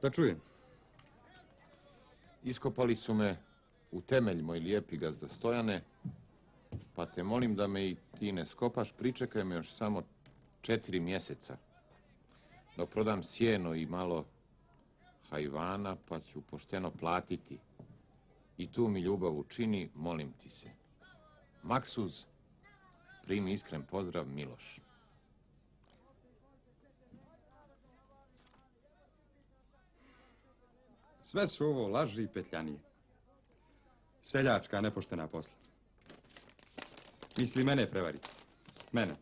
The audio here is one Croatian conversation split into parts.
Da čujem. Iskopali su me u temelj, moj lijepi gazda Stojane, pa te molim da me i ti ne skopaš, pričekaj me još samo 4 mjeseca. Dok prodam sjeno i malo hajvana, pa ću pošteno platiti. I tu mi ljubav učini, molim ti se. Maksuz, primi iskren pozdrav, Miloš. Sve su ovo laži i petljanije. Seljačka nepoštena posla. Misli mene prevariti. Mene.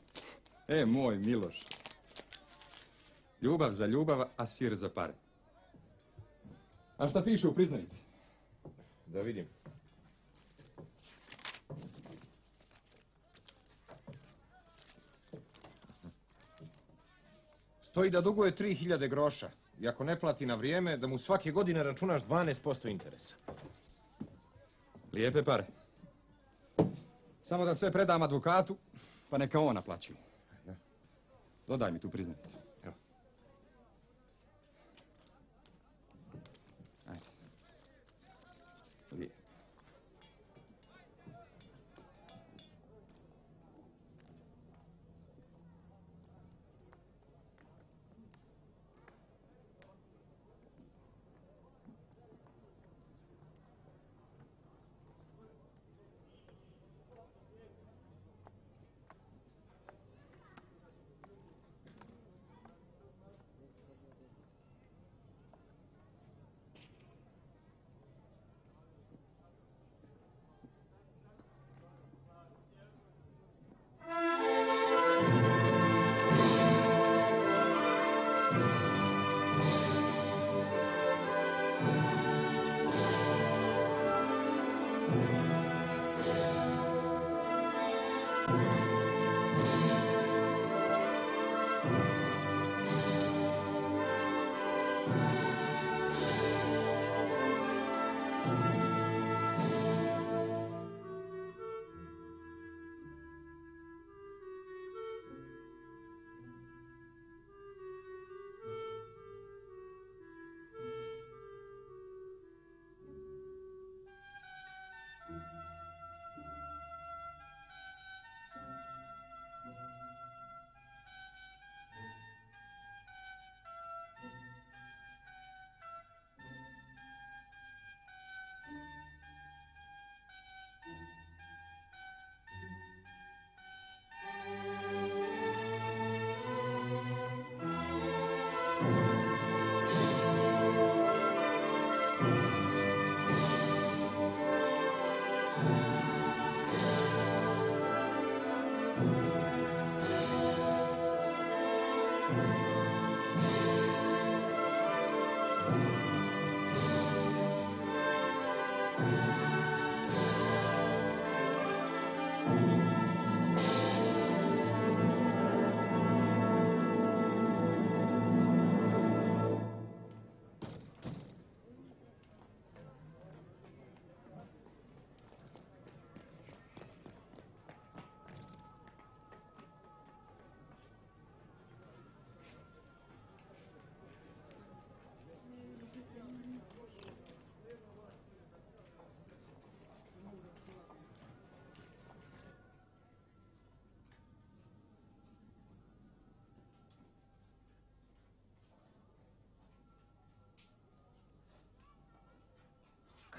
Moj Miloš. Ljubav za ljubav, a sir za pare. A šta piše u priznanici? Da vidim. Stoji da duguje 3000 groša. I ako ne plati na vrijeme, da mu svake godine računaš 12% interesa. Lijepe pare. Samo da sve predam advokatu, pa neka on naplaćuje. Dodaj mi tu priznanicu. Evo. Ajde. Lijepo.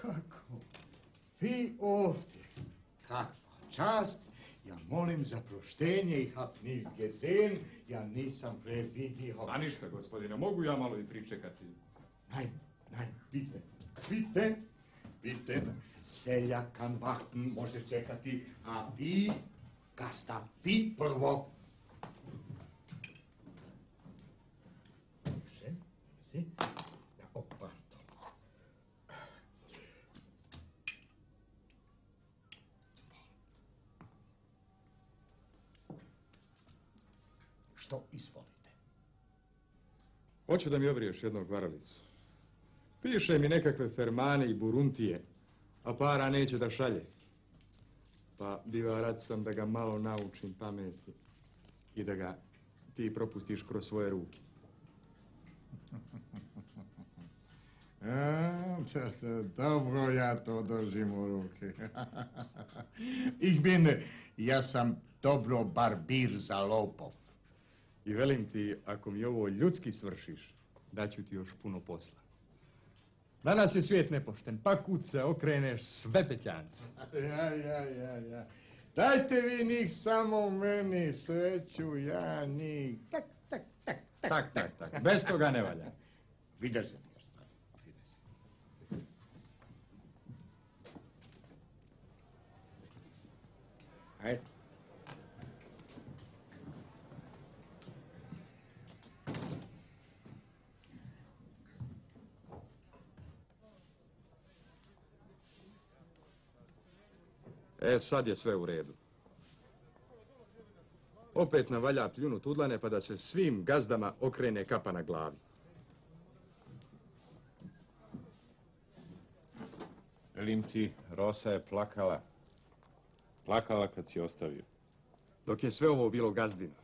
Kako? Vi ovdje? Kakva čast? Ja molim za proštenje i hab nis gesehen, ja nisam previdio. A ništa, gospodine, mogu ja malo i pričekati? Nein, bitte. Seljak kan warten, može čekati, a vi, gasta, vi prvo. Može? Ja opvarto. što izvolite. Hoću da mi obriješ jednog varalicu. Piše mi nekakve fermane i buruntije, a para neće da šalje. Pa biva rad sam da ga malo naučim pameti i da ga ti propustiš kroz svoje ruke. Dobro, ja to držim u ruke. Ja sam dobro barbir za lopov. I velim ti, ako mi ovo ljudski svršiš, daću ti još puno posla. Danas je svijet nepošten, pa kud se okreneš, sve petljance. Ja. Dajte vi njih samo meni, sreću ja njih. Tak. Bez toga ne valja. Wiedersehen, Herr Stein. Auf Wiedersehen. Hej. Sad je sve u redu. Opet nam valja pljunut udlane pa da se svim gazdama okrene kapa na glavi. Velim ti, Rosa je plakala. Plakala kad si ostavio. Dok je sve ovo bilo gazdino,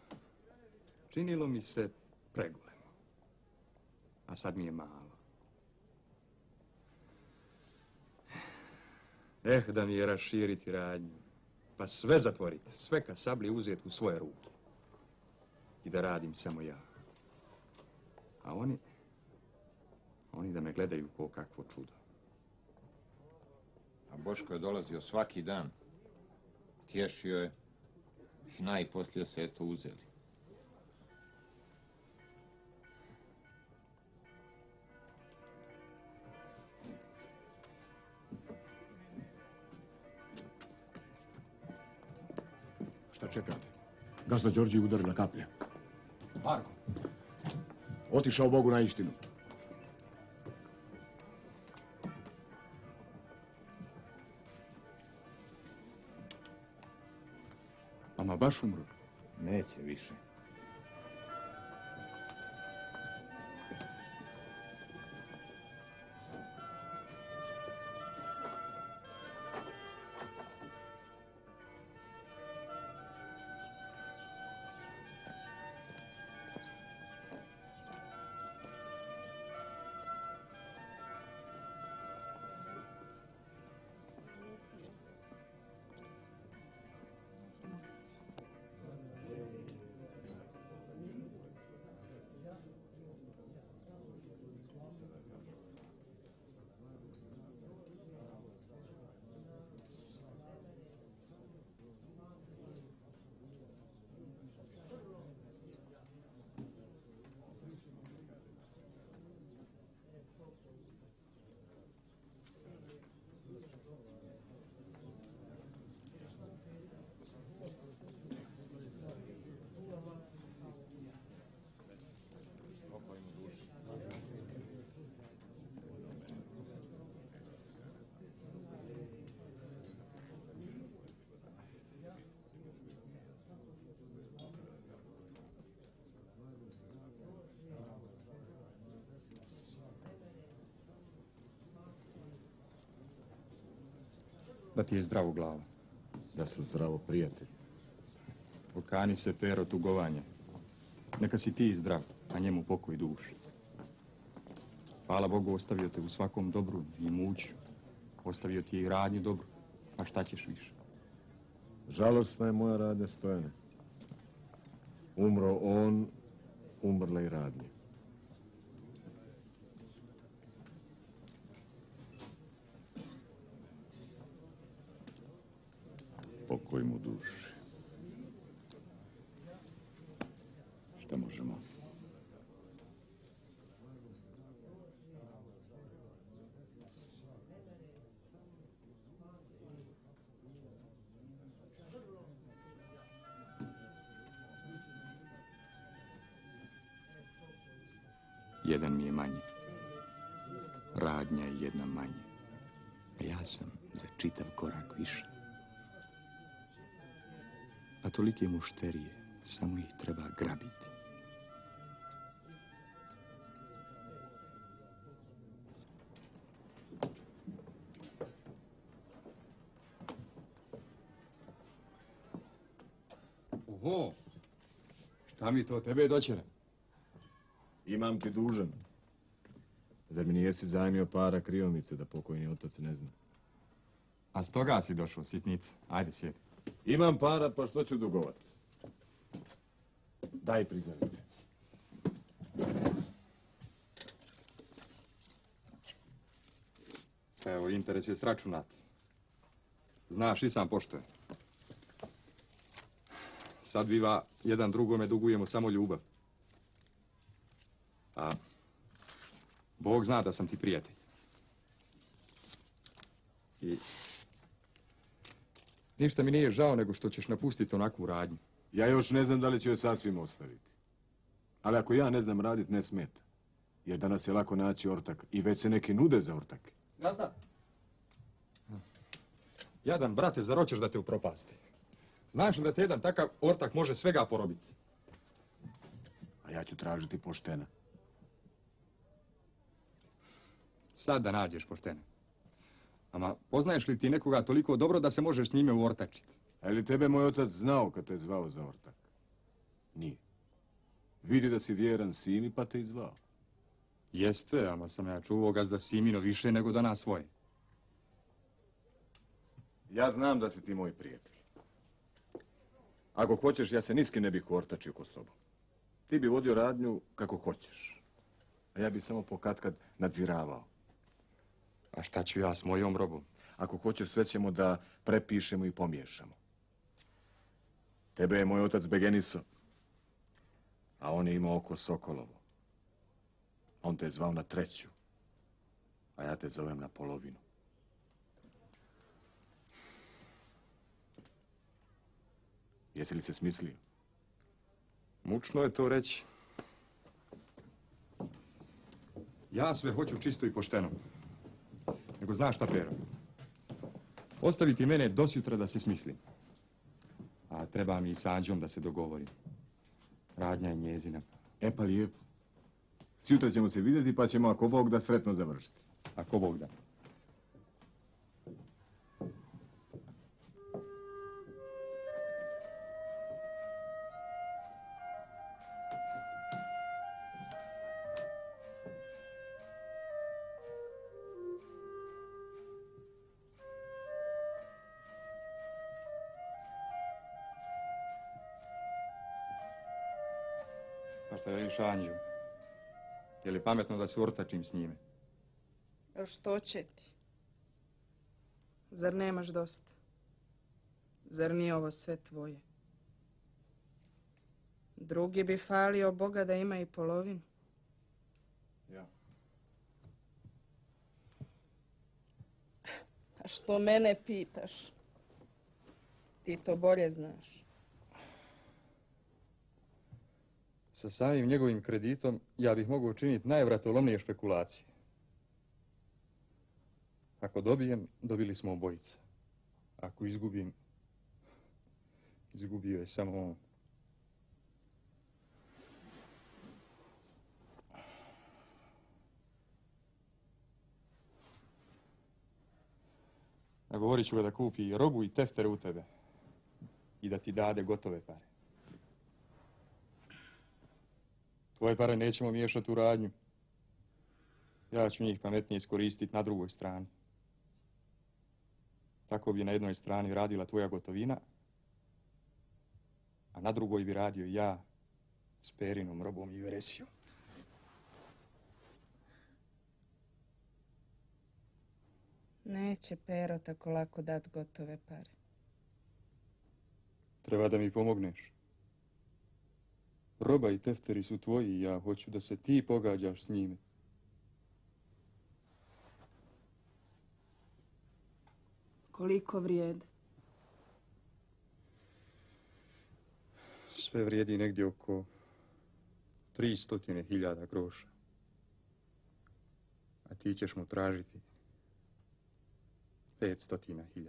činilo mi se pregulemo. A sad mi je malo. Da mi je raširiti radnju, pa sve zatvoriti, sve ka sabli uzeti u svoje ruke. I da radim samo ja. A oni da me gledaju ko kakvo čudo. A Boško je dolazio svaki dan. Tješio je i najposlije se eto uzeli. Šta čekate? Gazda Đorđe udarila kaplja. Marko. Otišao Bogu na istinu. Ama baš umro. Neće više. Da ti je zdravo glava. Da su zdravo prijatelji. Okani se, Pero, tugovanja. Neka si ti zdrav, a njemu pokoj duši. Hvala Bogu, ostavio te u svakom dobru i muću. Ostavio ti je i radnju dobru. A šta ćeš više? Žalosna je moja radnja, Stojane. Umro on, umrla i radnja. Pokoj mu duši. Šta možemo? Jedan mi je manje. Radnja je jedna manje. A ja sam za čitav korak više. A tolike mušterije, samo ih treba grabiti. Oho, šta mi to tebe doćera? Imam ti dužan. Zar mi nijesi zajmio para kriomice da pokojni otac ne zna? A s toga si došao, sitnica. Ajde, sjedi. Imam para, pa što ću dugovat? Daj priznavice. Evo, interes je sračunat. Znaš, i sam poštoje. Sad biva, jedan drugome dugujemo samo ljubav. A Bog zna da sam ti prijatelj. I ništa mi nije žao nego što ćeš napustiti onakvu radnju. Ja još ne znam da li ću je sasvim ostaviti. Ali ako ja ne znam radit, ne smeta. Jer danas je lako naći ortak i već se neki nude za ortak. Gazda! Jadan, brate, zar hoćeš da te upropasti? Znaš li da te jedan takav ortak može svega porobiti? A ja ću tražiti poštena. Sad da nađeš poštene. Ama poznaješ li ti nekoga toliko dobro da se možeš s njime uortačiti? A je li tebe moj otac znao kad te zvao za ortak? Nije. Vidi da si vjeran sini pa te izvao. Jeste, ama sam ja čuvao gazda Simino više nego da nas svoje. Ja znam da si ti moj prijatelj. Ako hoćeš, ja se niski ne bih uortačio ko s tobom. Ti bi vodio radnju kako hoćeš. A ja bi samo pokatkad nadziravao. A šta ću ja s mojom robom? Ako hoćeš, sve ćemo da prepišemo i pomiješamo. Tebe je moj otac Begeniso, a on je imao oko Sokolovo. On te je zvao na treću, a ja te zovem na polovinu. Jesi li se smislio? Mučno je to reći. Ja sve hoću čisto i pošteno. Nego znaš šta, Pero? Ostaviti mene dosjutra da se smislim. A treba mi i s Anđom da se dogovorim. Radnja je njezina. E pa lijepo. Sjutra ćemo se vidjeti pa ćemo, ako Bog da, sretno završiti. Ako Bog da. Pa šta veliš Anđu? Je li pametno da se ortačim s njime? A što će ti? Zar nemaš dosta? Zar nije ovo sve tvoje? Drugi bi falio Boga da ima i polovinu. Ja. A što mene pitaš? Ti to bolje znaš. Sa samim njegovim kreditom ja bih mogao učiniti najvratolomnije špekulacije. Ako dobijem, dobili smo obojica. Ako izgubim, izgubio je samo on. Nagovorit ću ga da kupi i robu i teftere u tebe. I da ti dade gotove pare. Tvoje pare nećemo miješati u radnju. Ja ću njih pametnije iskoristiti na drugoj strani. Tako bi na jednoj strani radila tvoja gotovina, a na drugoj bi radio ja s Perinom robom i veresijom. Neće Pero tako lako dat gotove pare. Treba da mi pomogneš. Roba i tefteri su tvoji i ja hoću da se ti pogađaš s njime. Koliko vrijede? Sve vrijedi negdje oko 300.000 groša. A ti ćeš mu tražiti 500.000.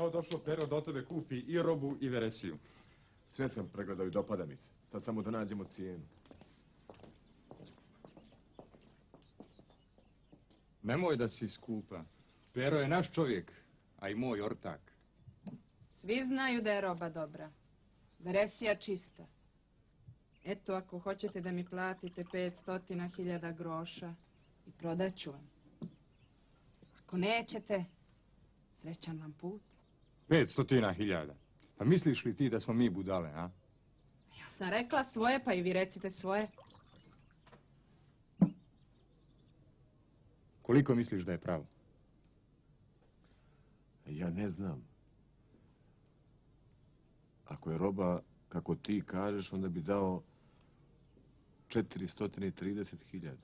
Evo došlo Pero do tebe, kupi i robu i veresiju. Sve sam pregledao i dopada mi se. Sad samo da nađemo cijenu. Nemoj da si skupa. Pero je naš čovjek, a i moj ortak. Svi znaju da je roba dobra. Veresija čista. Eto, ako hoćete da mi platite 500.000 groša, i prodat ću vam. Ako nećete, srećan vam put. 500.000. Pa misliš li ti da smo mi budale, a? Ja sam rekla svoje, pa i vi recite svoje. Koliko misliš da je pravo? Ja ne znam. Ako je roba kako ti kažeš, onda bi dao 430.000.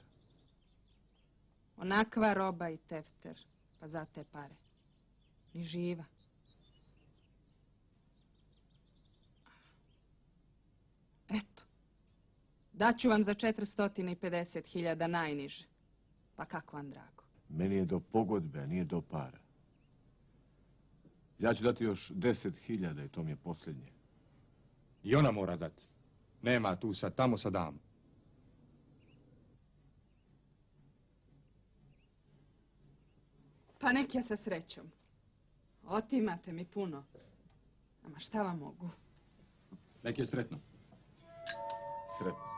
Onakva roba i tefter, pa za te pare. Ni živa. Eto, daću vam za 450.000 najniže. Pa kako vam drago? Meni je do pogodbe, a nije do para. Ja ću dati još 10.000 i to mi je posljednje. I ona mora dati. Nema tu sad, tamo sad dam. Pa nek je sa srećom. Otimate mi puno. Ama šta vam mogu? Nek je sretno. Sretno.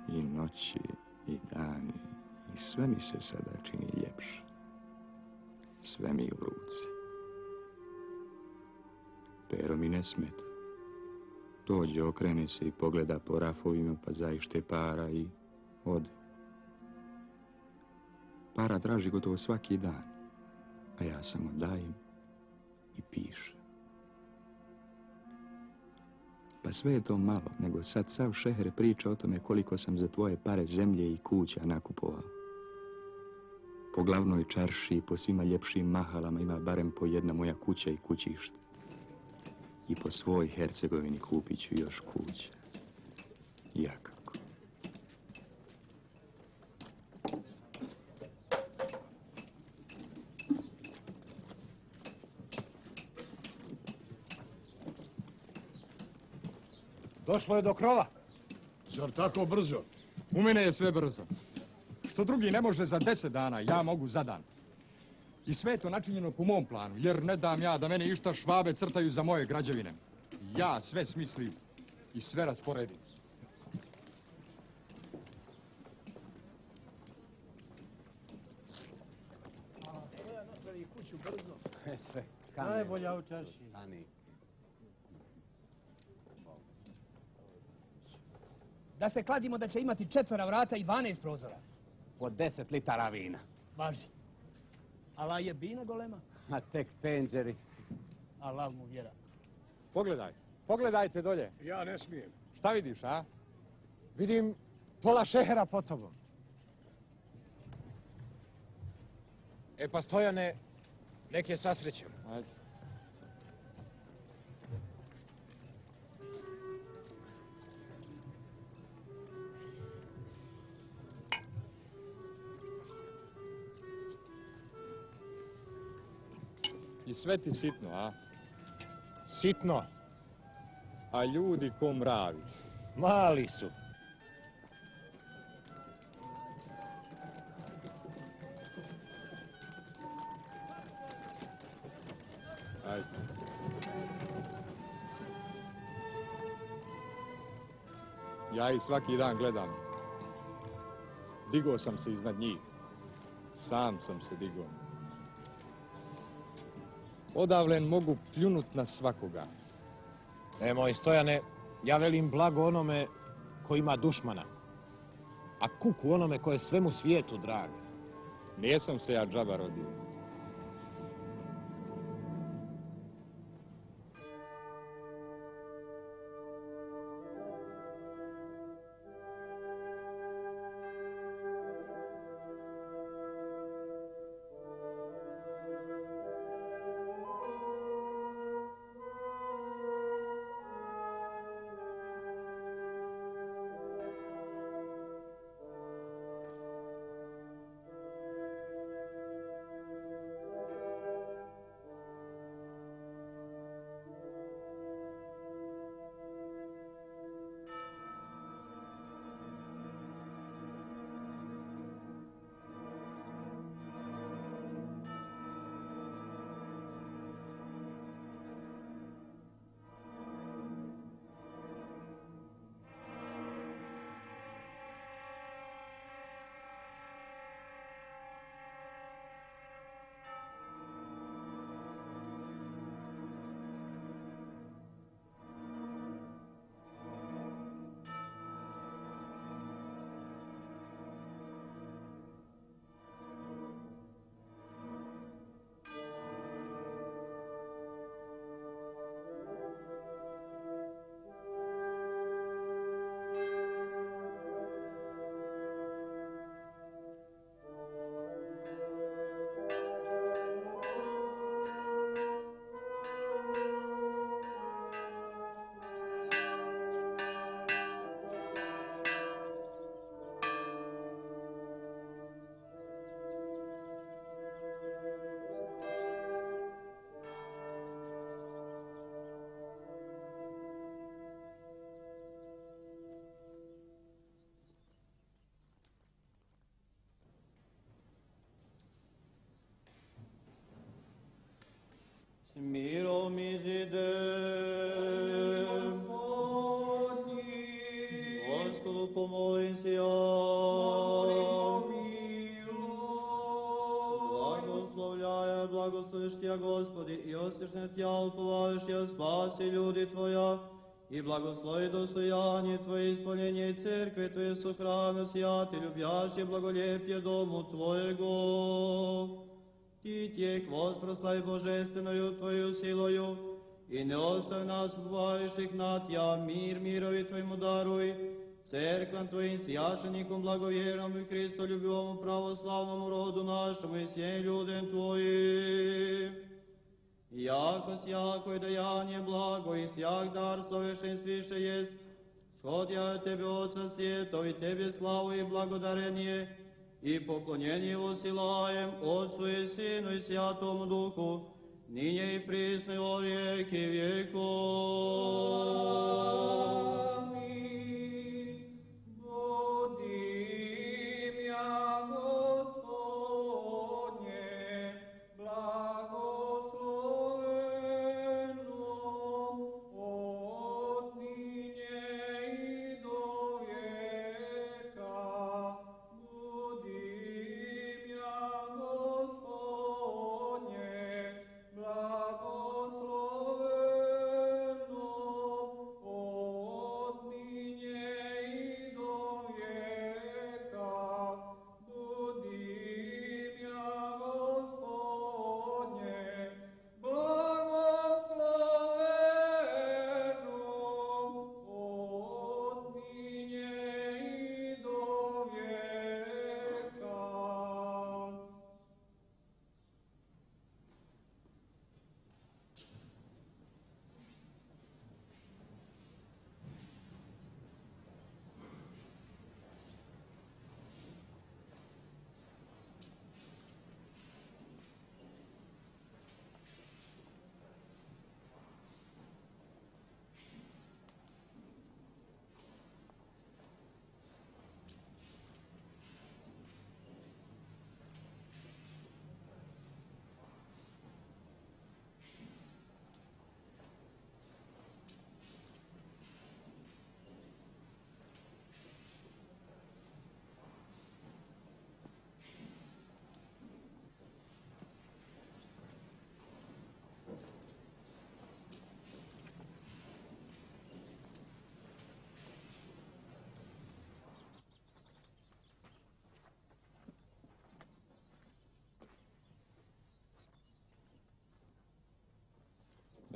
I noći, i dani, i sve mi se sada čini ljepše. Sve mi u ruci. Pero mi ne smeta. Dođe, okrene se i pogleda po rafovima, pa zaište para i ode. Para traži gotovo svaki dan, a ja samo dajem i pišem. Pa sve je to malo, nego sad sav šeher priča o tome koliko sam za tvoje pare zemlje i kuća nakupovao. Po glavnoj čarši i po svima ljepšim mahalama ima barem po jedna moja kuća i kućište. I po svoj Hercegovini kupit ću još kuća. Jakako. Došlo je do krova. Zar tako brzo? U mene je sve brzo. Što drugi ne može za 10 dana, ja mogu za dan. I sve je to načinjeno po mom planu, jer ne dam ja da mene išta Švabe crtaju za moje građevine. Ja sve smislim i sve rasporedim. Najbolja u čarši. Da se kladimo da će imati 4 vrata i 12 prozora. Po 10 litara vina. Važi. Allah je bina golema, A tek penđeri. Allah mu vjera. Pogledaj, pogledajte dolje. Ja ne smijem. Šta vidiš, a? Vidim pola šehera pod sobom. E pa Stojane, nek je sa srećom. Ajde. I sve ti sitno, a? Sitno, A ljudi ko mravi. mali su. Ajde. Ja ih svaki dan gledam. Digao sam se iznad njih. Sam sam se digao. Odavlen mogu pljunut na svakoga. Moj Stojane, ja velim blago onome ko ima dušmana, a kuku onome ko je svemu svijetu drag. Nijesam se ja džaba rodio. Mirom izidem, Gospodu pomolim se ja. Blagoslovljaja, blagosloviš Tja, Gospodi, i osješne Tja, upovaviš Tja, spasi ljudi Tvoja, i blagoslovi dostojanje Tvoje, ispolnjenje cerkve Tvoje, sohrano sjati, ljubjaš je blagoljepje domu Tvojego. Ti tijek proslavy Božestvenою Tvoju siloju, i ne ostav nas upovaviših na Tja, mir mirovi Tvojmu daruj, cerkvam Tvojim sjašenikom blagovjernom i Hristoljubivom pravoslavnom rodu našemu i svim ljudem Tvojim. Jako sjako je dajanje blago i sjak dar slovešen sviše jest, shodja Tebe Oca svjetov i Tebe slavu i blagodarenje, i poklonjenje osilajem Otcu i Sinu i Svatom Duhu, ninje i prisno i o vijeki vijekov. Amin. Vodim ja, Gospodnje, blagosloveno od ninje i do vijeka. Blagosloveno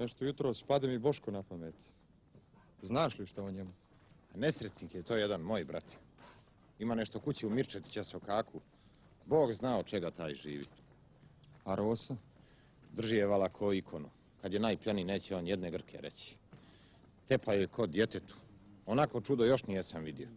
Nešto jutro spade mi Boško na pamet. Znaš li šta o njemu? Nesretnik je to jedan moj brat. Ima nešto kući u Mirčetića Sokaku. Bog zna od čega taj živi. A Rosa? Drži je vala ko ikonu. Kad je najpjaniji neće on jedne grke reći. Tepa je kod djetetu. Onako čudo još nijesam vidio.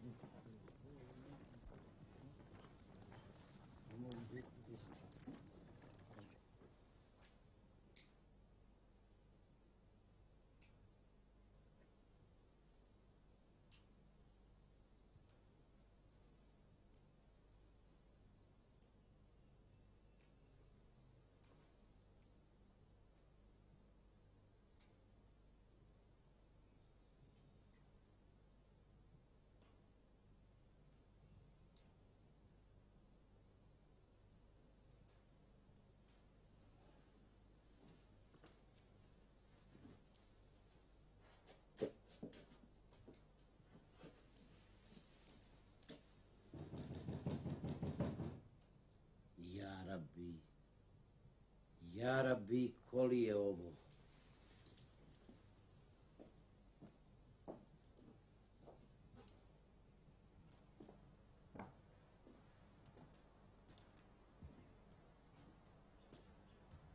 Ja Rabbi, koli je ovo?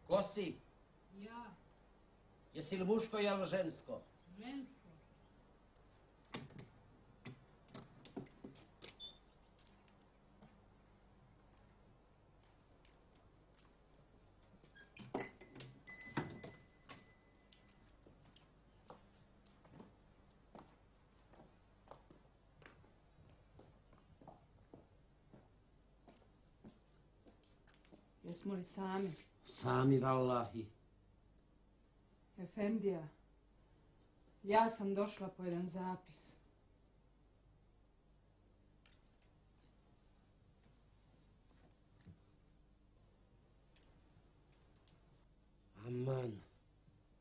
Ko si? Ja, Jesi li muško ili žensko? žensko. Jesmo li sami? Sami, vallahi. Efendija, ja sam došla po jedan zapis. Aman,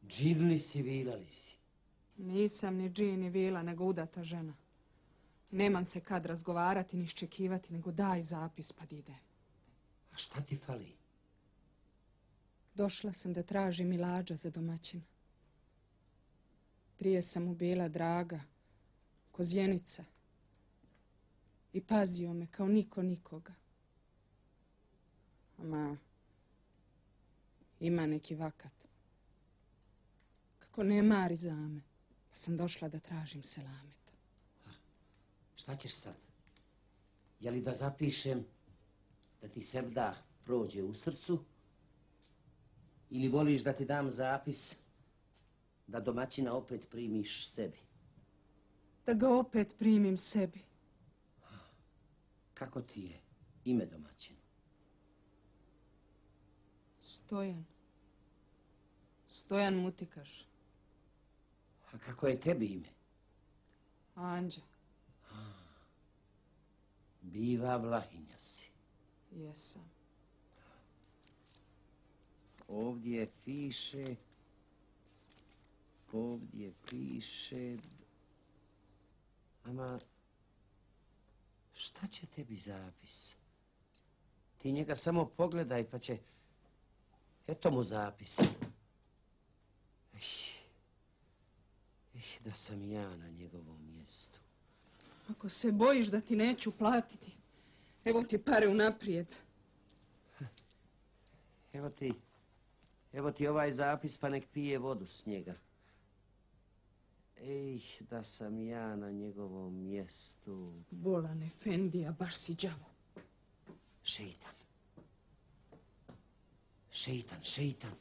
džin li si, vila li si? Nisam ni džin ni vila, nego udata žena. Nemam se kad razgovarati ni iščekivati, nego daj zapis pa ide. A šta ti fali? Došla sam da tražim Milađa za domaćina. Prije sam mu bila draga, ko zjenica. I pazio me kao niko nikoga. Ama, ima neki vakat. Kako ne mari za me, pa sam došla da tražim selameta. Šta ćeš sad? Je li da zapišem da ti sevda prođe u srcu? Ili voliš da ti dam zapis da domaćina opet primiš sebi? Da ga opet primim sebi. Kako ti je ime domaćina? Stojan. Stojan Mutikaš. A kako je tebi ime? Anđa. Biva Vlahinja si. Jesam. Ovdje piše... Ama, šta će tebi zapis? Ti njega samo pogledaj pa će... Eto mu zapis. Da sam ja na njegovom mjestu. Ako se bojiš da ti neću platiti, evo ti pare unaprijed. Evo ti ovaj zapis pa nek pije vodu s njega. Da sam ja na njegovom mjestu. Bolan Efendija, baš si đavo. Šeitan. Šeitan, šeitan.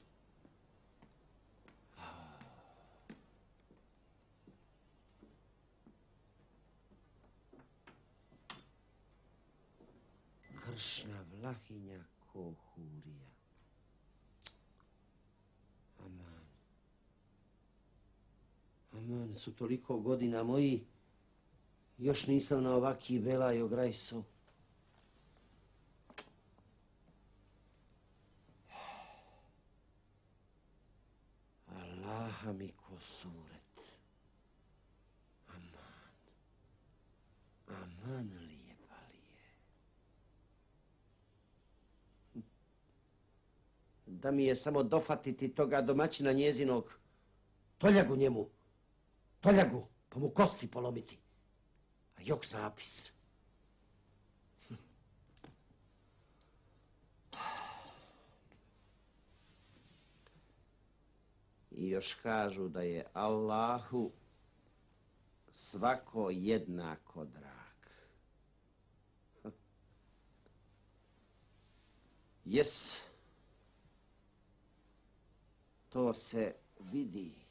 Kršna Vlahinja ko hurija. Aman, su toliko godina moji, još nisam na ovaki belaj ograjso. Allaha mi ko suret. Aman lijepa li je. Da mi je samo dofatiti toga domaćina njezinog, Toljagu njemu. Toljagu, pa mu kosti polomiti. A jok zapis. I još kažu da je Allahu svako jednako drag. Jes, to se vidi.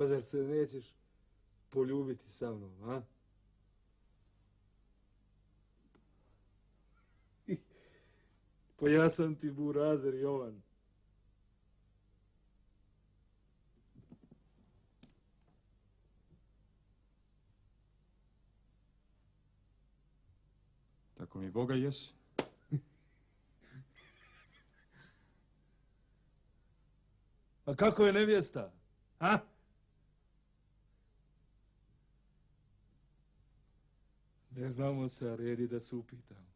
Pa zar se nećeš poljubiti sa mnom, a? Pa ja sam ti burazer Jovan. Tako mi Boga jesi. A kako je nevjesta, a? Ne znamo se, a redi da se upitamo.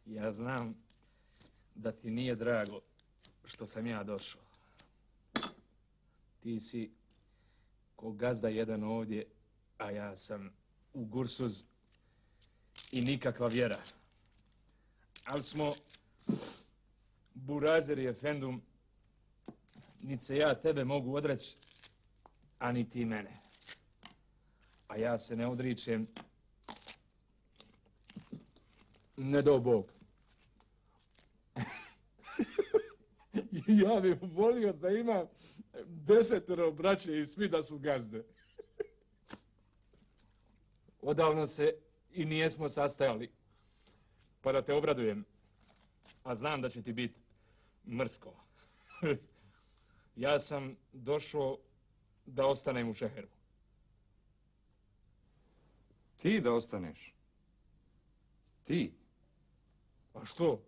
Ja znam da ti nije drago što sam ja došao. Ti si ko gazda jedan ovdje, a ja sam u Gursuz i nikakva vjera. Ali smo burazer i efendum, niti se ja tebe mogu odreći, a ni ti mene. A ja se ne odričem, ne do Bog. Ja bih volio da ima 10 braće i svi da su gazde. Odavno se i nijesmo sastajali, pa da te obradujem, a znam da će ti biti mrsko. Ja sam došao da ostanem u šeheru. Ti da ostaneš? Ti? A što?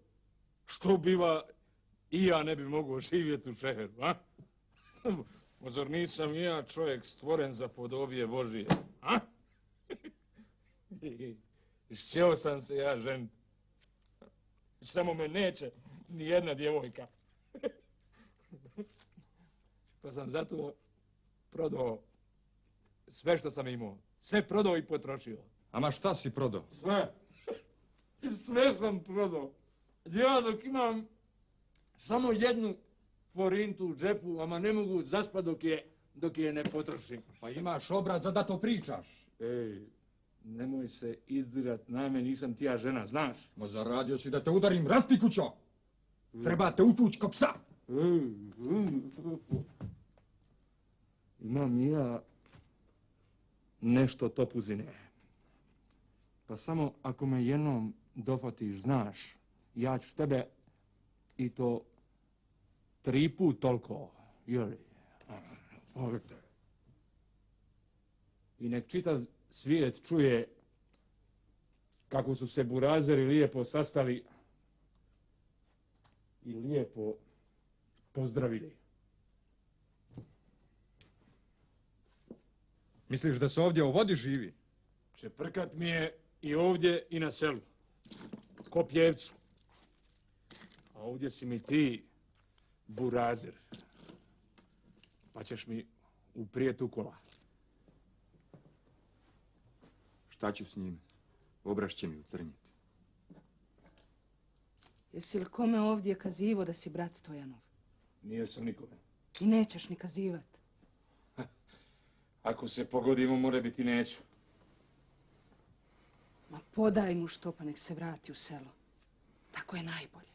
Što biva i ja ne bi mogao živjeti u šeheru, a? Zar nisam i ja čovjek stvoren za podobije Božije, a? Šćeo sam se ja ženiti. Samo me neće ni jedna djevojka. Pa sam zato prodao sve što sam imao. Sve prodao i potrošio. Ama šta si prodao? Sve. Sve sam prodao. Ja dok imam samo jednu forintu u džepu, ama ne mogu zaspat dok je dok je ne potrošim. Pa imaš obraza da to pričaš. Ej, nemoj se izdirat na me, nisam ti ja žena, znaš? Ma zaradio si da te udarim, raspi kućo! Treba te utuć ko psa! Imam i ja nešto topuzine. Pa samo ako me jednom dofatiš, znaš, ja ću tebe i to 3 put toliko, jeli? I nek čitav svijet čuje kako su se burazeri lijepo sastali i lijepo pozdravili. Misliš da se ovdje u vodi živi? Čeprkat mi je i ovdje i na selu. Ko pjevcu. A ovdje si mi ti, burazer. Pa ćeš mi uprijet u kola. Šta ću s njim? Obraš će mi ucrnjiti. Jesi li kome ovdje kazivo da si brat Stojanov? Nije sam nikome. I nećeš ni kazivat. Ako se pogodimo, more biti neću. Ma podaj mu što pa nek se vrati u selo. Tako je najbolje.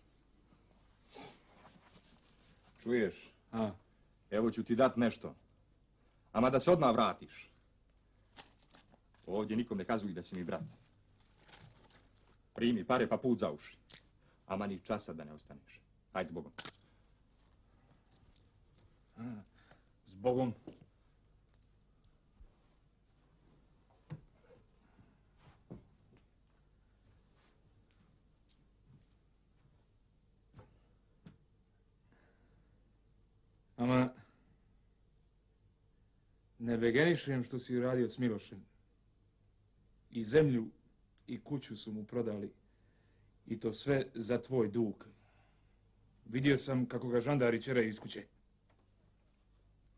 Čuješ? A? Evo ću ti dat nešto. Ama da se odmah vratiš. Ovdje nikom ne kazuj da si mi brat. Primi pare pa put za uši. Ama ni časa da ne ostaneš. Hajde zbogom. Zbogom. Ama ne begenišem što si uradio s Milošem. I zemlju i kuću su mu prodali. I to sve za tvoj dug. Vidio sam kako ga žandari čeraju iz kuće.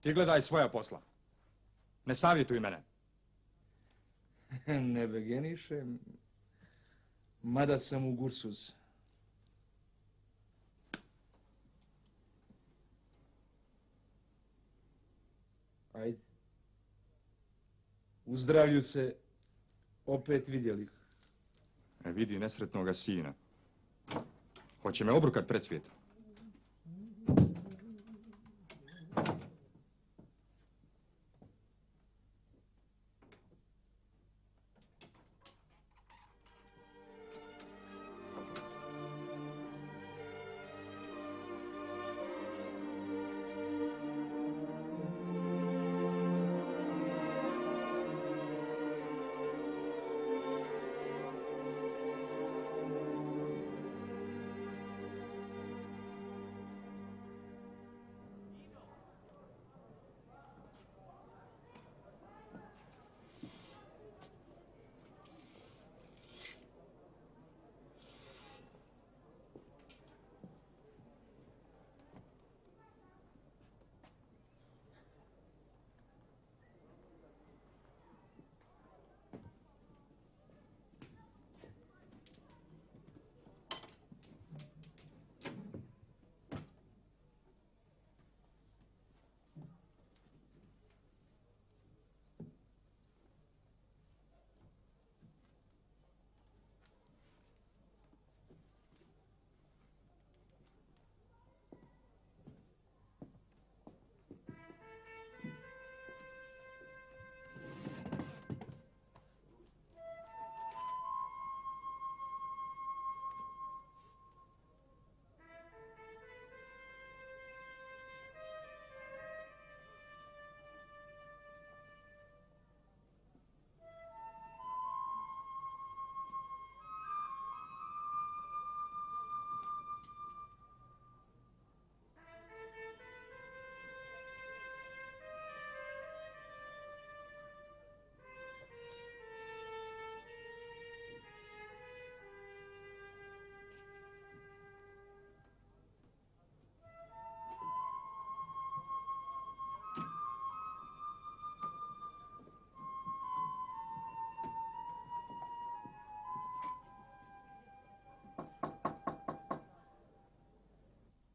Ti gledaj svoja posla. Ne savjetuj mene. Ne begenišem, mada sam u gursuz. Ajde. U zdravlju se opet vidjeli. Vidi nesretnoga sina. Hoće me obrukat pred svijetom.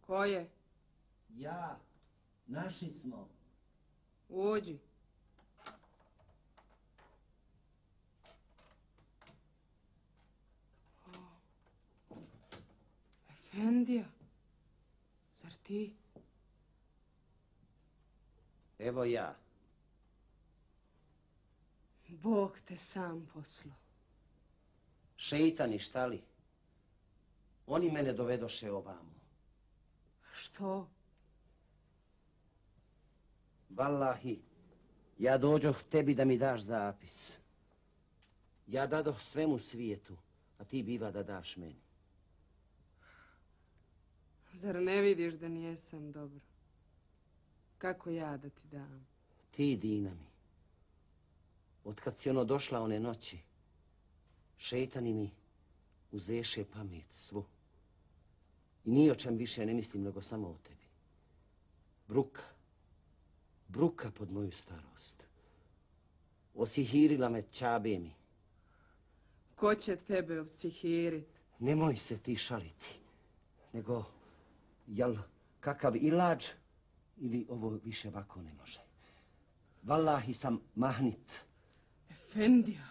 Ko je? Ja. Naši smo. Uđi. Efendija, zar ti? Evo ja. Bog te sam poslao. Šeitani, šta li? Oni mene dovedoše ovamo. Što? Wallahi, ja dođoh tebi da mi daš zapis. Ja dadoh svemu svijetu, a ti biva da daš meni. Zar ne vidiš da nijesam dobro? Kako ja da ti dam? Ti, Dina mi, otkad si došla one noći, šeitani mi uzeše pamet svu. I ni o čem više ne mislim nego samo o tebi. Bruka pod moju starost. Osihirila me Čabe mi. Ko će tebe obsihirit? Nemoj se ti šaliti, nego, jel kakav ilađ ili ovo više ovako ne može? Wallahi sam mahnit. Efendija.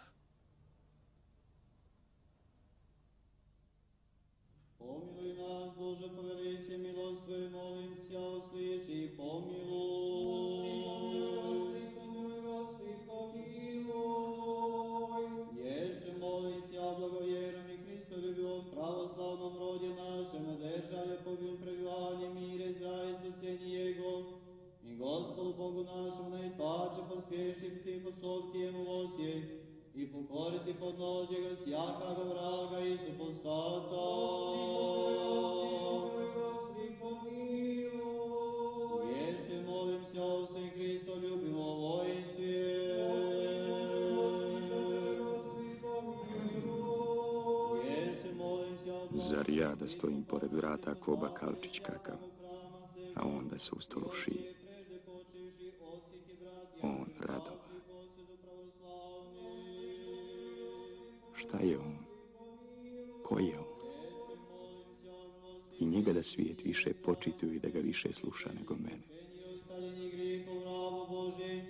Pomiluj nas, Bože, po velici milosti, molim Tja, usliši, pomiluj. Ješe, molim Tja, blagovjerom i Hristoljubivom pravoslavnom rodi našem, održaje pobjom prebivanje mire, zdravlje, spasenje Jego. I Gospodu Bogu našemu najpače pospješiti ti posobti jemu vosje i pokoriti pod nođe ga sjakaga vraga i supostata. Ješe, molim se, o sve Hristo ljubimo vojsje. Ješe, molim se, o Zar ja da stojim pored vrata ko bakalčić kakav, a on da se u stolu šije? On Radova. Šta je on? Ko je on? I njega da svijet više počituje i da ga više sluša nego mene. ostavljeni grijehu rabu Boži,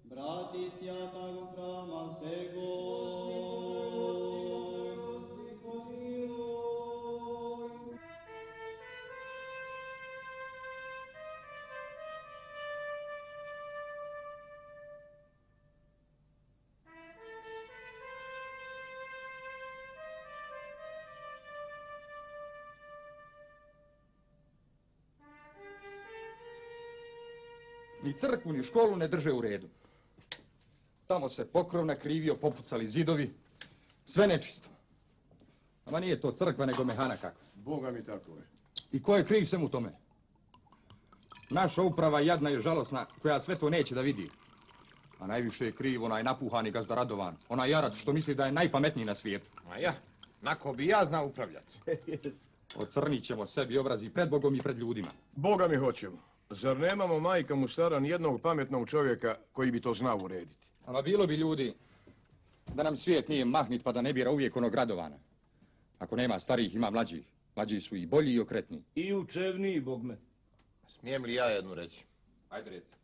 brati sjatagog hrama sego. Ni crkvu, ni školu ne drže u redu. Tamo se pokrov nakrivio, popucali zidovi, sve nečisto. Ama nije to crkva, nego mehana kakva. Boga mi tako je. I ko je kriv svemu tome? Naša uprava jadna i žalosna, koja sve to neće da vidi. A najviše je kriv onaj napuhani gazda Radovan, onaj jarat što misli da je najpametniji na svijetu. A ja, nako bi ja znao upravljati. Ocrnit ćemo sebi obrazi pred Bogom i pred ljudima. Boga mi hoćemo. Zar nemamo, majka mu stara, nijednog pametnog čovjeka koji bi to znao urediti? Ama bilo bi ljudi da nam svijet nije mahnit pa da ne bira uvijek onog Radovana. Ako nema starijih, ima mlađih. Mlađi su i bolji i okretniji. I učevniji, bogme. Smijem li ja jednu reći? Ajde reci.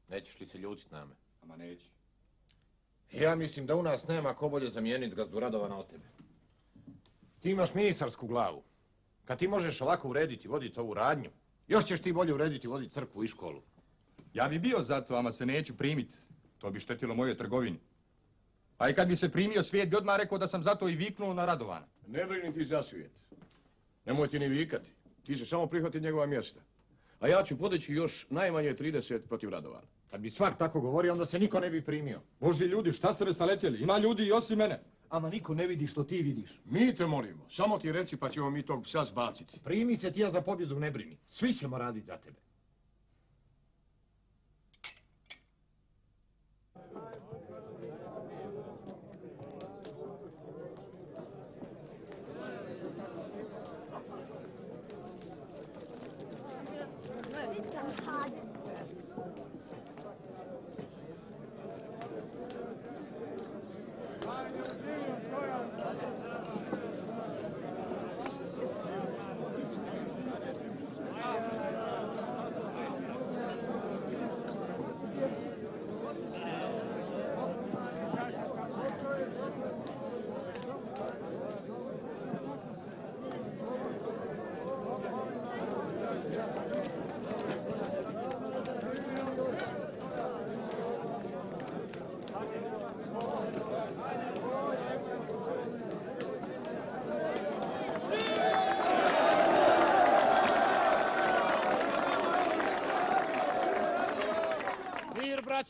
Nećeš li se ljutit na me? Ama neću. Ja mislim da u nas nema ko bolje zamijeniti gazdu Radovana od tebe. Ti imaš ministarsku glavu. Kad ti možeš ovako urediti, voditi ovu radnju, još ćeš ti bolje urediti, voditi crkvu i školu. Ja bi bio za to, ama se neću primiti. To bi štetilo mojoj trgovini. A i kad bi se primio, svijet bi odmah rekao da sam zato i viknuo na Radovana. Ne brini ti za svijet. Nemoj ti ni vikati. Ti se samo prihvati njegova mjesta. A ja ću podići još najmanje 30 protiv Radovana. Kad bi svak tako govorio, onda se niko ne bi primio. Boži ljudi, šta ste me saletjeli? Ima ljudi i osim mene. Ama niko ne vidi što ti vidiš. Mi te molimo. Samo ti reci pa ćemo mi tog psa zbaciti. Primi se ti ja za pobjedu, ne brini. Svi ćemo raditi za tebe.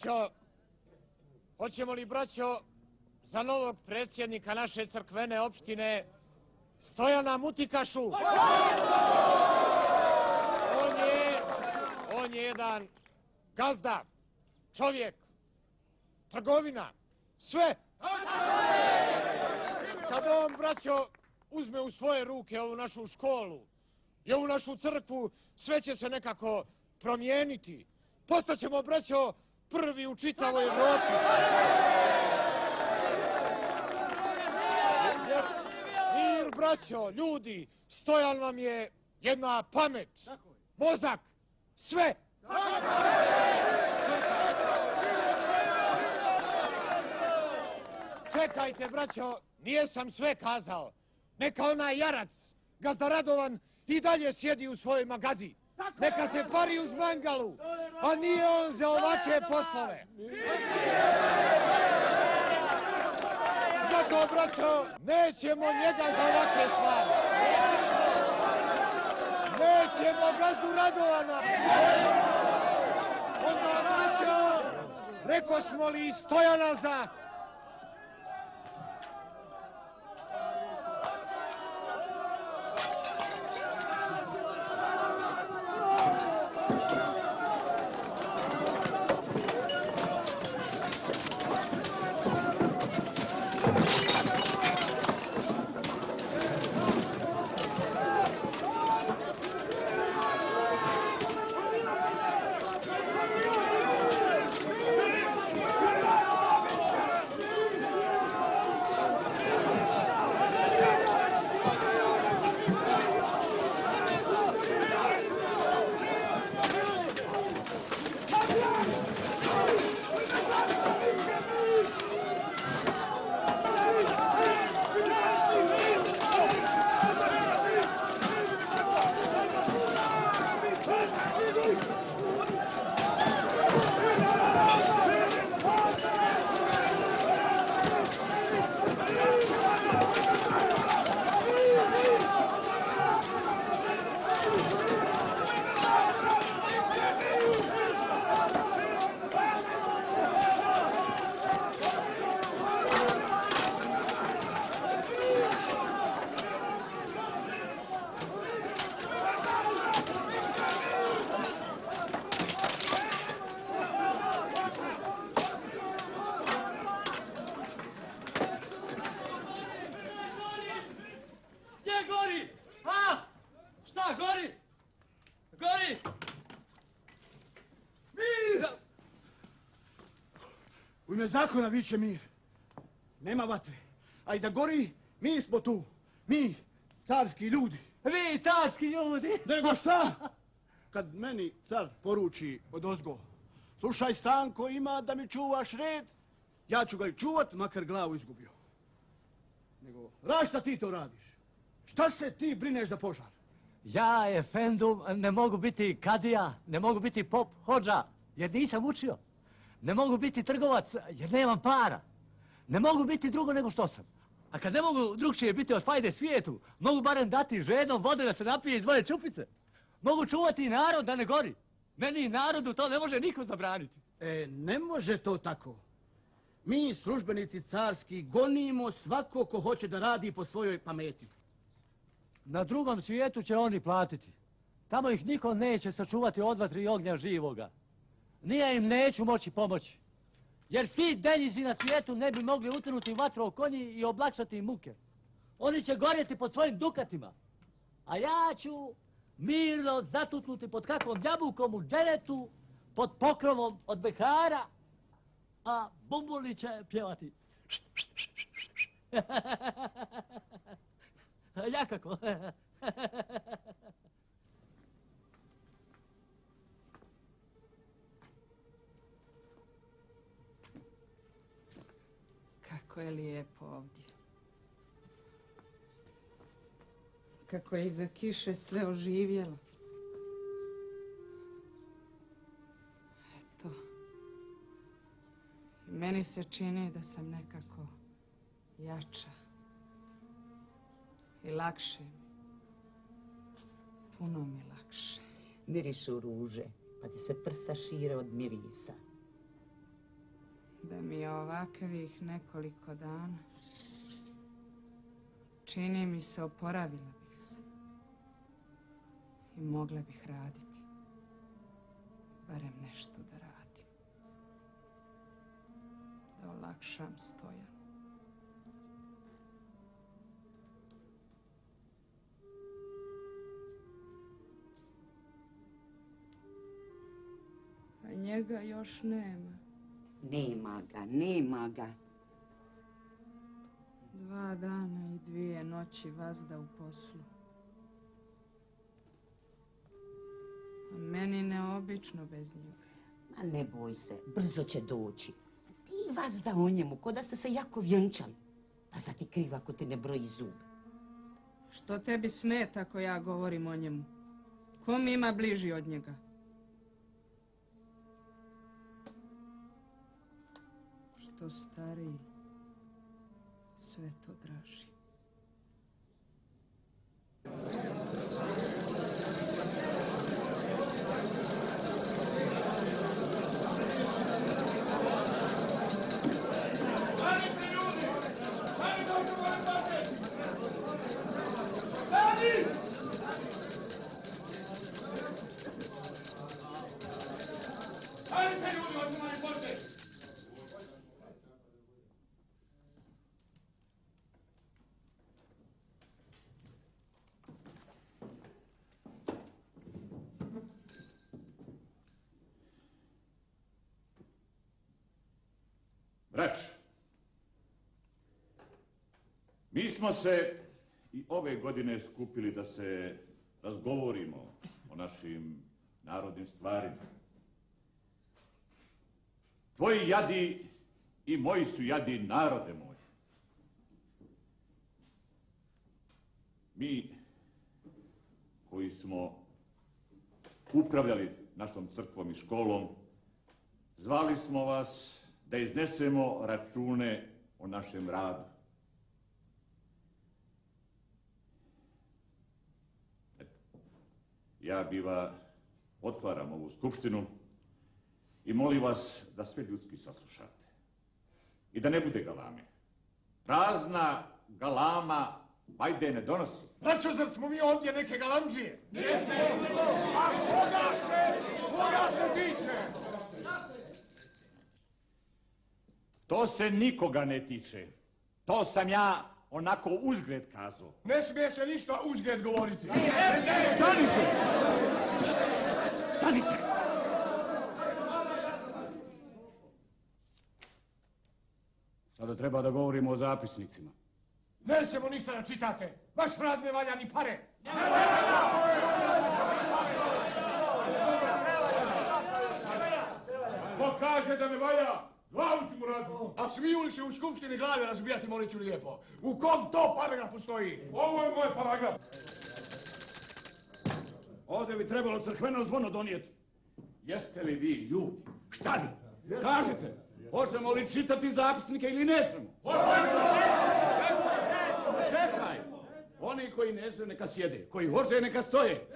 braćo, hoćemo li, braćo, za novog predsjednika naše crkvene opštine Stojana Mutikašu? On je jedan gazda, čovjek, trgovina, sve. Kada on, braćo, uzme u svoje ruke ovu našu školu i ovu našu crkvu, sve će se nekako promijeniti. Postaćemo, braćo, prvi u čitavoj Evropi. Mir, braćo, ljudi, Stojan vam je jedna pamet, mozak, sve. Čekajte, braćo, nijesam sve kazao. Neka onaj jarac, gazda Radovan, i dalje sjedi u svojoj magazi. Neka se pari uz mangalu, a nije on za ovakve poslove. Zato, braćo, nećemo njega za ovakve stvari. Nećemo gazdu Radovana. Onda, braćo, reko smo li Stojana za... U ime zakona viče mir. Nema vatre. A i da gori, mi smo tu. Mi, carski ljudi. Vi, carski ljudi! Nego šta? Kad meni car poruči odozgo, slušaj Stanko, ima da mi čuvaš red, ja ću ga i čuvat, makar glavu izgubio. Nego, šta ti to radiš? Šta se ti brineš za požar? Ja, efendum, ne mogu biti kadija, ne mogu biti pop hodža, jer nisam učio. Ne mogu biti trgovac, jer nemam para. Ne mogu biti drugo nego što sam. A kad ne mogu drugčije biti od fajde svijetu, mogu barem dati žednom vode da se napije iz moje čupice. Mogu čuvati narod da ne gori. Meni i narodu to ne može niko zabraniti. Ne može to tako. Mi, službenici carski, gonimo svako ko hoće da radi po svojoj pameti. Na drugom svijetu će oni platiti. Tamo ih niko neće sačuvati od vatri i ognja živoga. Nije im neću moći pomoći. Jer svi deljizi na svijetu ne bi mogli utrnuti vatru o konji i oblakšati im muke. Oni će gorjeti pod svojim dukatima. A ja ću mirno zatutnuti pod kakvom jabukom u džeretu, pod pokrovom od behara, a bumbuli će pjevati. Ja kako? Kako je lijepo ovdje. Kako je iza kiše sve oživjelo. Eto. Meni se čini da sam nekako jača. I lakše mi. Puno mi lakše. Mirišu ruže, pa ti se prsa šire od mirisa. Da mi je ovakvih nekoliko dana, čini mi se oporavila bih se i mogla bih raditi, barem nešto da radim, da olakšam Stojanu. A njega još nema. Nema ga. 2 dana i 2 noći vazda u poslu. A meni neobično bez njega. Ma ne boj se, brzo će doći. Ti vazda o njemu, ko da ste se jako vjenčali. Pa za ti kriva ako ti ne broji zube. Što tebi smeta ako ja govorim o njemu? Ko mi ima bliži od njega? Što stariji, sve to draži. Brać, mi smo se i ove godine skupili da se razgovorimo o našim narodnim stvarima. Tvoji jadi i moji su jadi, narode moj. Mi koji smo upravljali našom crkvom i školom, zvali smo vas da iznesemo račune o našem radu. Ja biva otvaram ovu skupštinu i molim vas da sve ljudski saslušate. I da ne bude galame. Prazna galama vajde ne donosi. Braćo, zar smo mi ovdje neke galamđije? Nismo! A koga se tiče? To se nikoga ne tiče. To sam ja onako uzgred kazao. Ne smije se ništa uzgred govoriti. Stanite! Stanite! Sada treba da govorimo o zapisnicima. Nećemo ništa da čitate. Vaš rad ne valja ni pare. Ko kaže da ne valja, glavu ću mu raditi. A smiju li se u skupštini glave razbijati, molit ću lijepo? U kom to paragrafu stoji? Ovo je moj paragraf. Ovdje bi trebalo crkveno zvono donijeti. Jeste li vi ljudi? Šta li? Kažite, hoćemo li čitati zapisnike ili nećemo? Čekaj! Oni koji ne žele neka sjede, koji hoće neka stoje.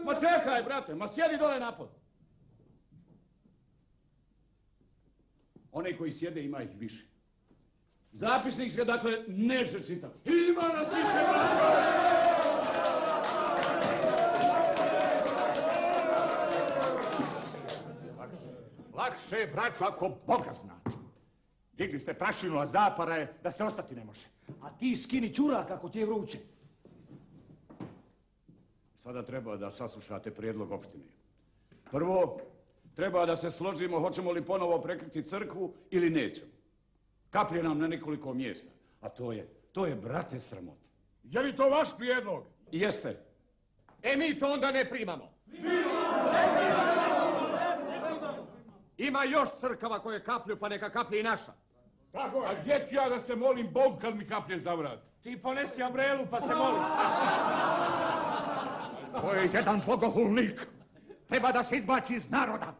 Ma čekaj, brate, ma sjedi dole napod. Oni koji sjede ima ih više. Zapisnik se dakle neće čitati. Ima nas više, braćo! Lakše je, braćo, ako Boga znate. Digli ste prašinu, a zapara je da se ostati ne može. A ti skini čurak ako ti je vruće. Sada treba da saslušate prijedlog opštine. Prvo, treba da se složimo hoćemo li ponovo prekriti crkvu ili nećemo. Kaplje nam na nekoliko mjesta, a to je brate sramota. Je li to vaš prijedlog? Jeste. E mi to onda ne primamo. Ima još crkava koje kaplju, pa neka kaplje i naša. Tako je. A gdje ću ja da se molim Bogu kad mi kaplje za vrat? Ti ponesi Ambrelu pa se moli. To je jedan bogohulnik. Treba da se izbaci iz naroda.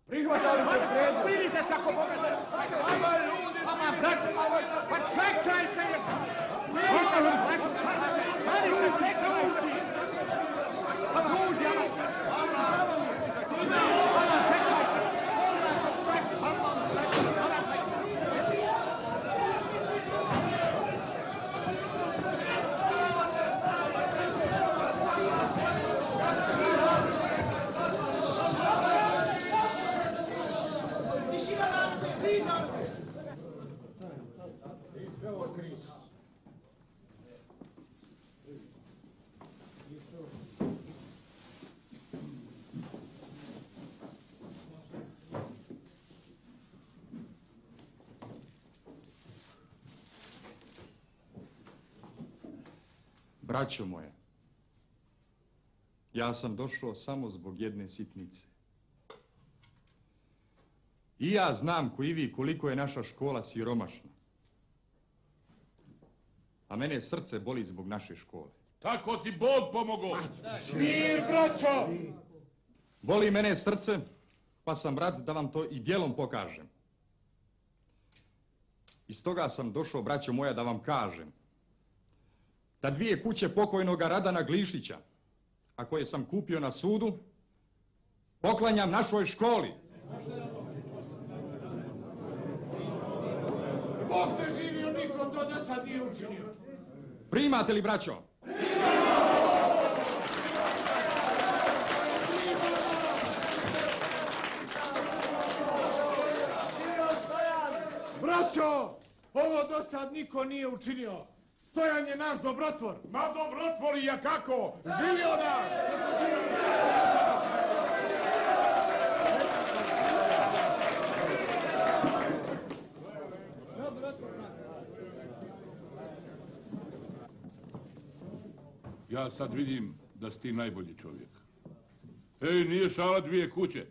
Prihvatali se sredu. Smirite se ako Boga. Ajmo ljudi, smirite. Pa čekajte. Smirite se. Smirite, čekajte. Pa ljudi, Braćo moje, ja sam došao samo zbog jedne sitnice. I ja znam ko i vi koliko je naša škola siromašna. A mene srce boli zbog naše škole. Tako ti Bog pomogao. Mir, braćo! Boli mene srce, pa sam rad da vam to i djelom pokažem. I stoga sam došao, braćo moja, da vam kažem da 2 kuće pokojnoga Radana Glišića, a koje sam kupio na sudu, poklanjam našoj školi. Bog te živio, niko to do sad nije učinio. Primate li, braćo? Braćo, ovo do sad niko nije učinio. Stojan je naš dobrotvor. Ma dobrotvor i ja kako? Živio nas! Ja sad vidim da si ti najbolji čovjek. Ej, nije šala 2 kuće.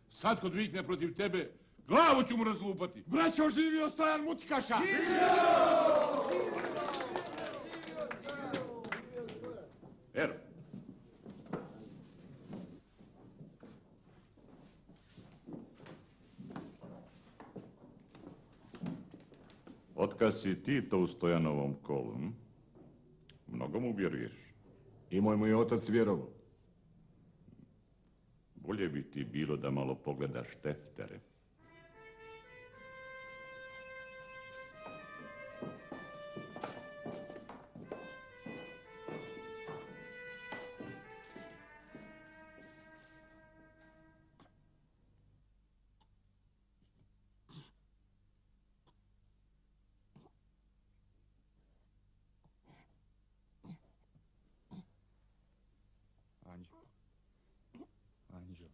Sad kod vikne protiv tebe, glavu ću mu razlupati. Braćo, živio Stojan Mutikaša! Ero. Otkad si ti to u Stojanovom kolu, mnogo mu vjeruješ. I moj mu otac vjerovao. Bolje bi ti bilo da malo pogledaš teftere. Anđeo.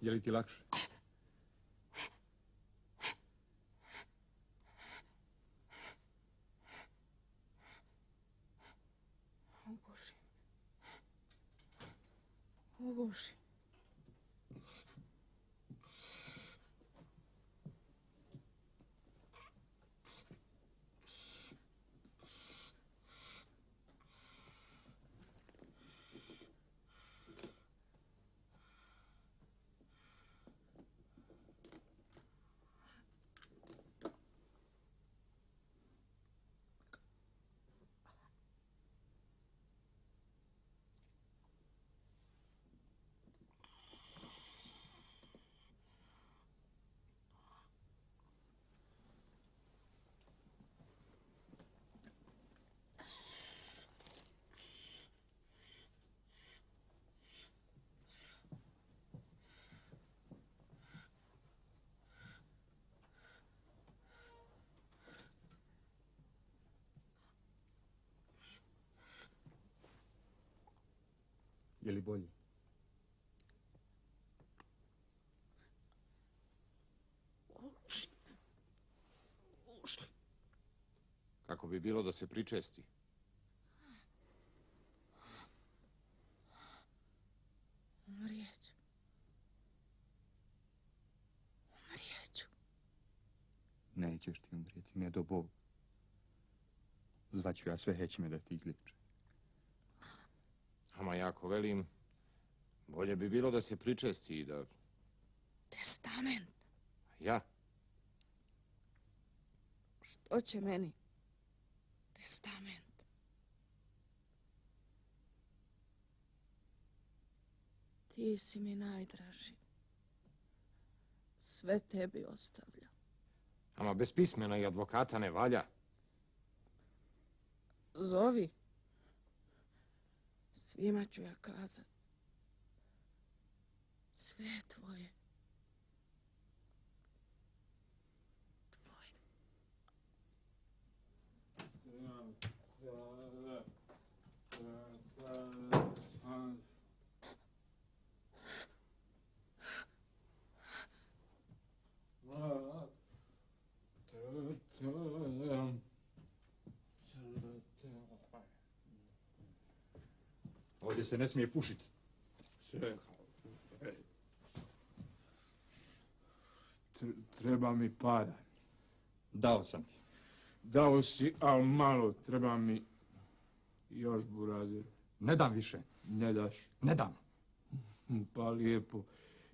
Je li ti lakše? O Bože. Je li bolje? Kako bi bilo da se pričesti? Umrijeću. Umrijeću. Nećeš ti umrijeti, ne do Bog. Zvaću ja sve hećime da ti izliječe. Ama jako velim, bolje bi bilo da se pričesti i da... Testament. Ja? Što će meni? Testament. Ti si mi najdraži. Sve tebi ostavljam. Ama bez pismena i advokata ne valja. Zovi. Svima ću ja kazat. Sve je tvoje. Ovdje se ne smije pušiti. Treba mi para. Dao sam ti. Dao si, ali malo. Treba mi još burazir. Ne dam više. Ne daš? Ne dam. Pa lijepo.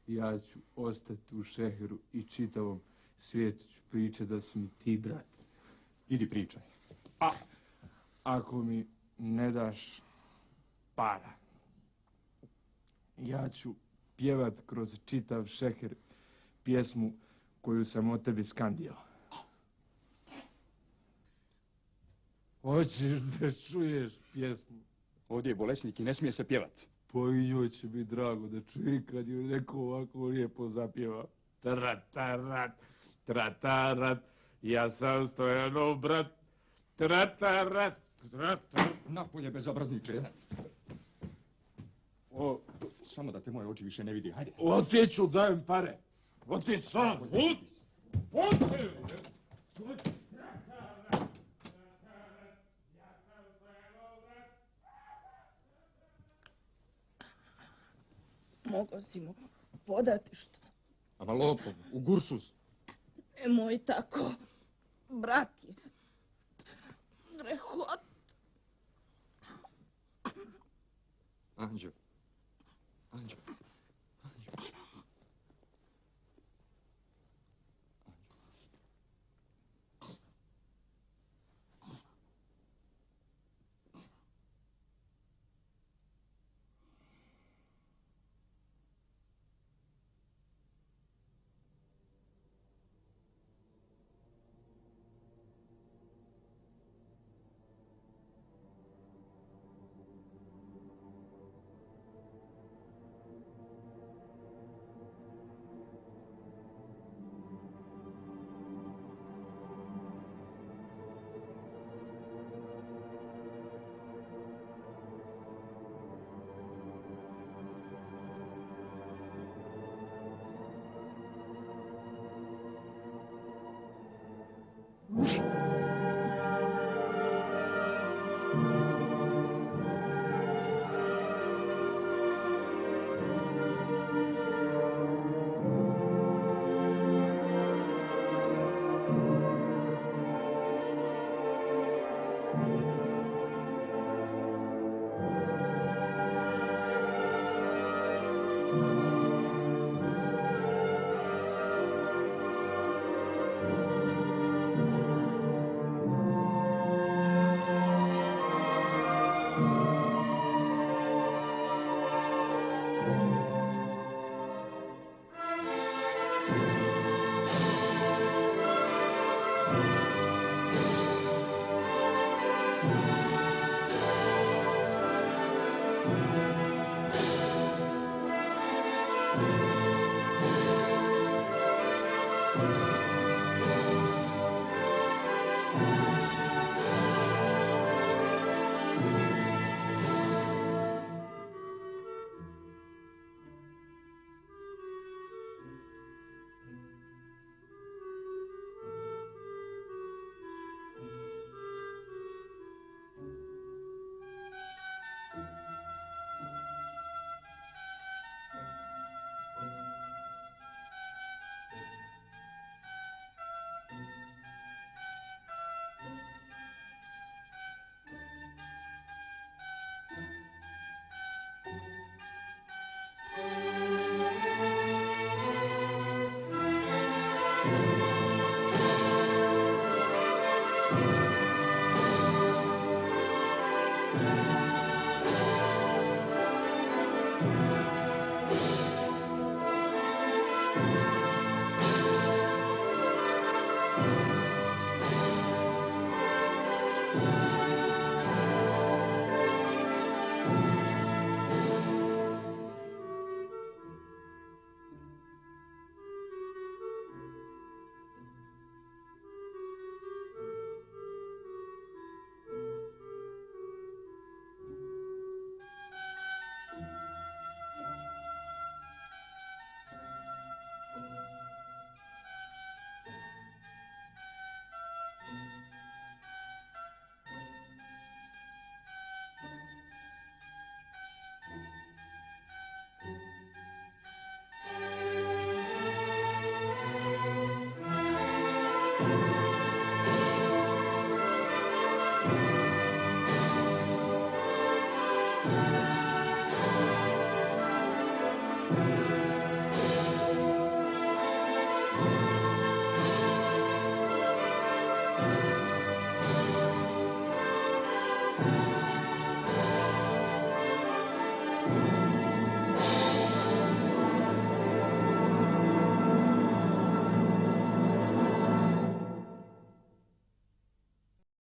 Ja ću ostati u šeheru i čitavom svijetu ću pričati da si mi ti brat. Idi pričaj. A ako mi ne daš para, ja ću pjevat kroz čitav šeher pjesmu koju sam o tebi skandio. Hoćeš da čuješ pjesmu? Ovdje je bolesnik i ne smije se pjevat. Pa i njoj će biti drago da čuje kad ju neko ovako lijepo zapjeva. Tratarat, tratarat, ja sam Stojanov brat. Tratarat, tratarat. Napolje bezobrazniče. Samo da te moje oči više ne vidi, hajde. Otiću, dajem pare. Otić sam. Mogo si mu podati što? Ava lopov, u Gursuz. Nemoj tako. Brat je. Grehot. Anđo. Amen.